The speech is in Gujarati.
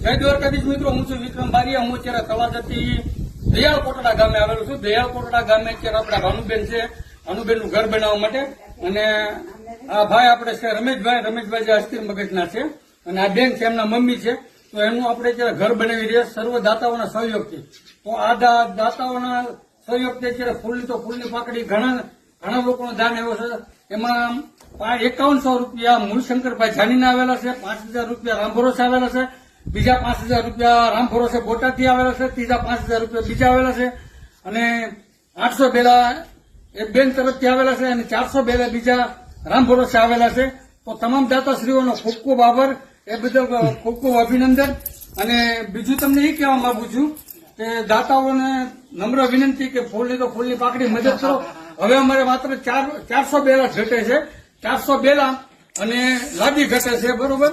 જય દ્વારકાધીશ મિત્રો, હું છું વિક્રમ બારિયા. હું અત્યારે તળાજાથી દયાળ કોટડા ગામે આવેલું છું. દયાળ કોટડા ગામે અત્યારે આપણા ભાનુબેન છે, ભાનુબેનનું ઘર બનાવવા માટે. અને આ ભાઈ આપણે છે રમેશભાઈ જે અસ્થિર મગજના છે, અને આ બેન છે એમના મમ્મી છે. તો એમનું આપણે અત્યારે ઘર બનાવી રહ્યા સર્વ દાતાઓના સહયોગથી. તો આ દાતાઓના સહયોગથી અત્યારે ફૂલની પાકડી ઘણા લોકોનો દાન એવો છે. એમાં 5100 રૂપિયા મૂળશંકરભાઈ જાનીના આવેલા છે, 5000 રૂપિયા રામભરોસે આવેલા છે, બીજા 5000 રૂપિયા રામભરોસે બોટાદથી આવેલા છે, ત્રીજા 5000 રૂપિયા બીજા આવેલા છે, અને 800 બેલા એ બેન તરફથી આવેલા છે, અને 400 બેલા બીજા રામભરોસે આવેલા છે. તો તમામ દાતાશ્રીઓનો ખૂબ ખૂબ આભાર, એ બદલ ખૂબ ખૂબ અભિનંદન. અને બીજું તમને એ કહેવા માંગુ છું કે દાતાઓને નમ્ર વિનંતી કે ફૂલની તો ફૂલની પાકડી મદદ કરો. હવે અમારે માત્ર 400 બેલા ઘટે છે, 400 બેલા અને લાદી ઘટે છે, બરોબર.